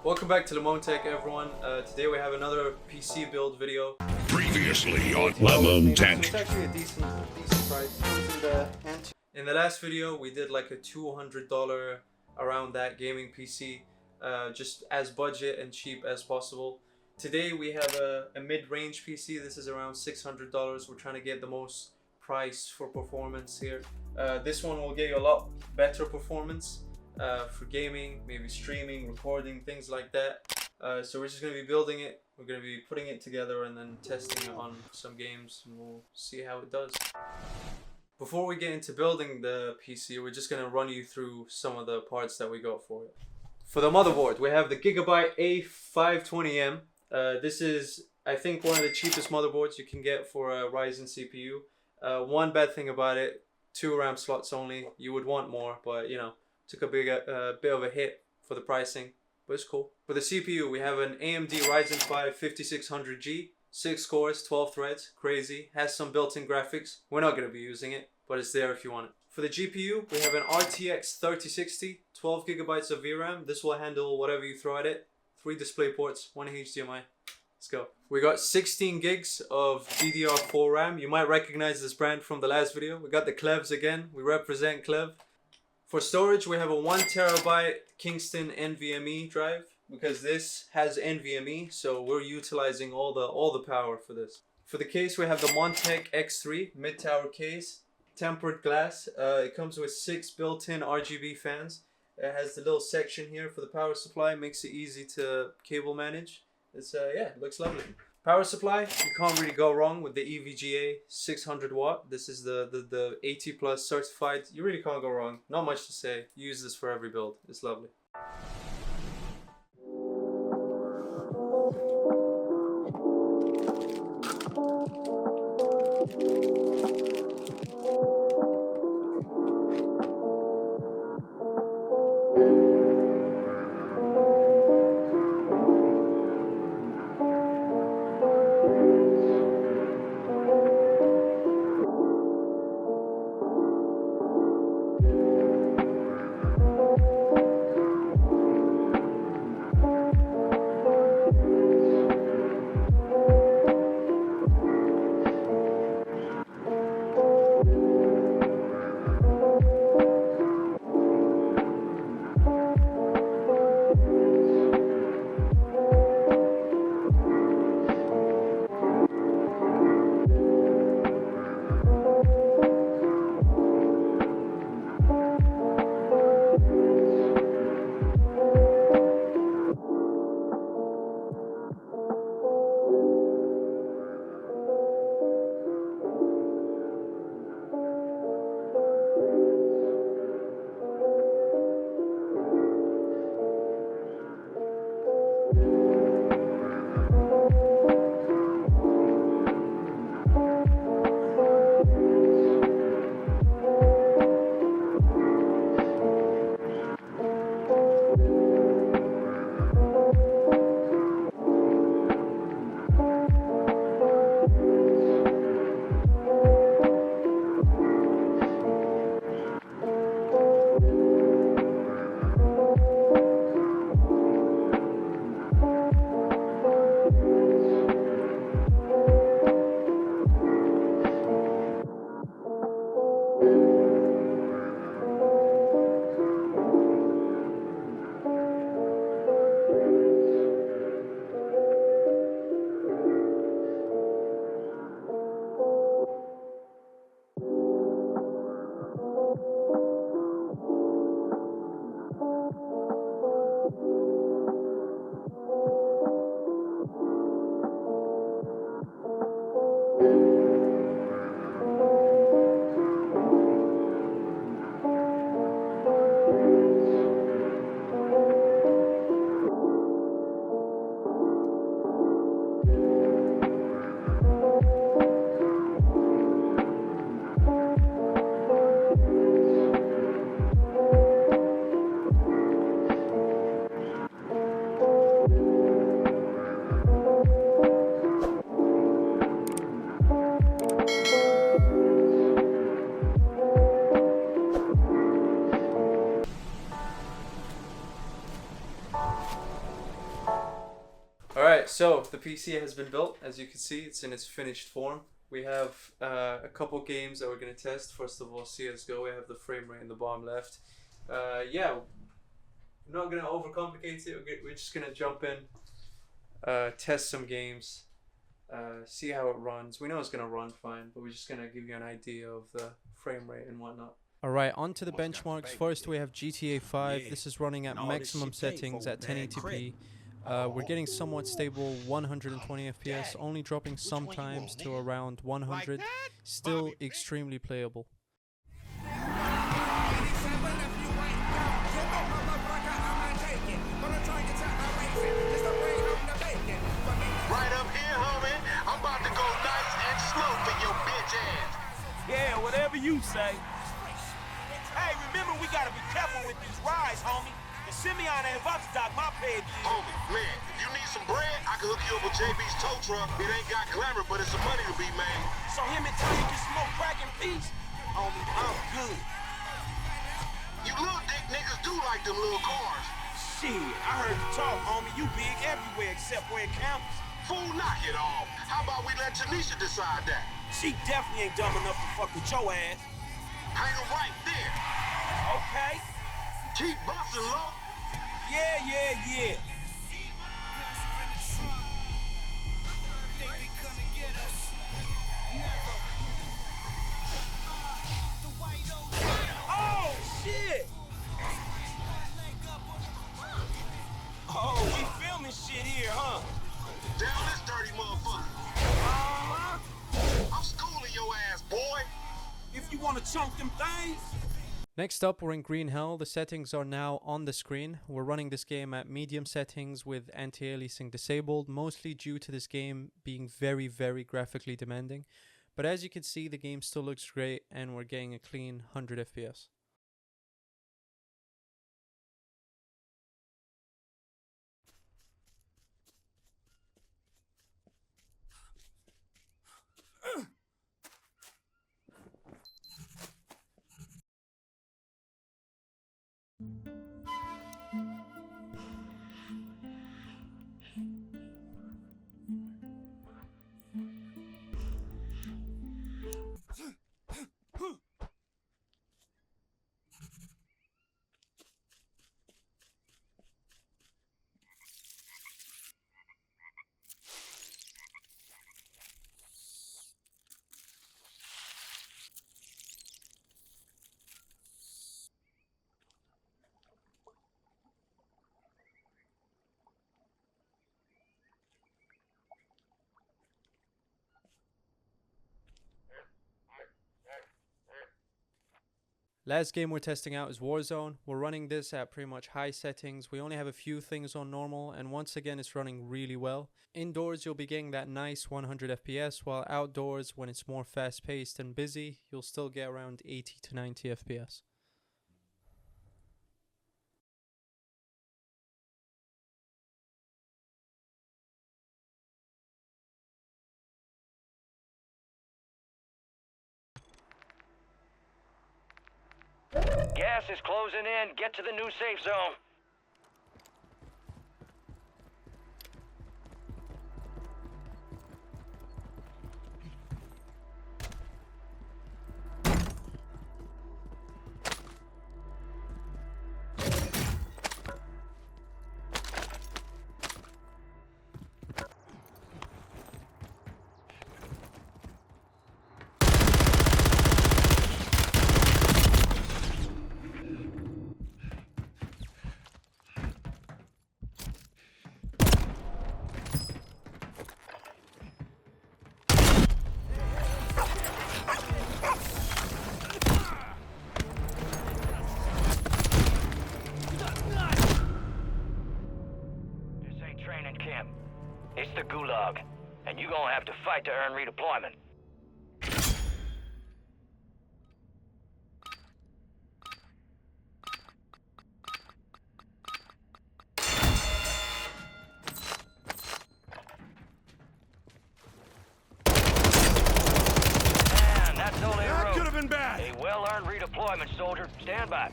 Welcome back to the Montech, everyone. Today we have another PC build video. Previously on Montech. It's actually a decent price. In the last video, we did like a $200 around that gaming PC, just as budget and cheap as possible. Today we have a mid-range PC. This is around $600. We're trying to get the most price for performance here. This one will get you a lot better performance for gaming, maybe streaming, recording, things like that. So we're just going to be building it. We're going to be putting it together and then testing it on some games, and we'll see how it does. Before we get into building the PC, we're just going to run you through some of the parts that we got for it. For the motherboard, we have the GIGABYTE A520M. This is, I think, one of the cheapest motherboards you can get for a Ryzen CPU. One bad thing about it, 2 RAM slots only. You would want more, but you know, took a bit of a hit for the pricing, but it's cool. For the CPU, we have an AMD RYZEN 5 5600G, 6 cores, 12 threads, crazy. Has some built-in graphics. We're not going to be using it, but it's there if you want it. For the GPU, we have an RTX 3060, 12 gigabytes of VRAM. This will handle whatever you throw at it. 3 display ports, 1 HDMI. Let's go. We got 16 gigs of DDR4 RAM. You might recognize this brand from the last video. We got the KLEVVs again. We represent KLEVV. For storage, we have a 1 terabyte Kingston NVMe drive because this has NVMe, so we're utilizing all the power for this. For the case, we have the Montech X3 mid-tower case, tempered glass. It comes with 6 built-in RGB fans. It has the little section here for the power supply, makes it easy to cable manage. It's yeah, it looks lovely. Power supply, you can't really go wrong with the EVGA 600 watt. This is the 80 plus certified. You really can't go wrong. Not much to say. Use this for every build. It's lovely. Alright, so the PC has been built. As you can see, it's in its finished form. We have a couple games that we're going to test. First of all, CSGO. We have the frame rate in the bottom left. Yeah, we're not going to overcomplicate it. We're just going to jump in, test some games, see how it runs. We know it's going to run fine, but we're just going to give you an idea of the frame rate and whatnot. Alright, on to the benchmarks. First, we have GTA 5. This is running at maximum settings at 1080p. We're getting somewhat stable 120 FPS, only dropping sometimes to around 100. Still extremely playable. Right up here, homie. I'm about to go nice and slow for your bitch ass. Yeah, whatever you say. Hey, remember we gotta be careful with these rides, homie. The Simeon ain't about to dock my pay. Homie, man, if you need some bread, I can hook you up with JB's tow truck. It ain't got glamour, but it's some money to be made. So him and Tony can smoke crack in peace? Homie, I'm good. You little dick niggas do like them little cars. Shit, I heard you talk, homie. You big everywhere except where it counts. Fool, knock it off. How about we let Tanisha decide that? She definitely ain't dumb enough to fuck with your ass. Hang her right there. Okay. Keep busting, low. Yeah. Oh, shit! Oh, we filming shit here, huh? Down this dirty motherfucker. I'm schooling your ass, boy. If you want to chunk them things. Next up, we're in Green Hell. The settings are now on the screen. We're running this game at medium settings with anti-aliasing disabled, mostly due to this game being very, very graphically demanding. But as you can see, the game still looks great and we're getting a clean 100 FPS. Last game we're testing out is Warzone. We're running this at pretty much high settings. We only have a few things on normal, and once again it's running really well. Indoors you'll be getting that nice 100 FPS, while outdoors, when it's more fast paced and busy, you'll still get around 80 to 90 FPS. Gas is closing in. Get to the new safe zone. It's the Gulag, and you're gonna have to fight to earn redeployment. Man, that's only a road. That could have been bad. A well-earned redeployment, soldier. Stand by.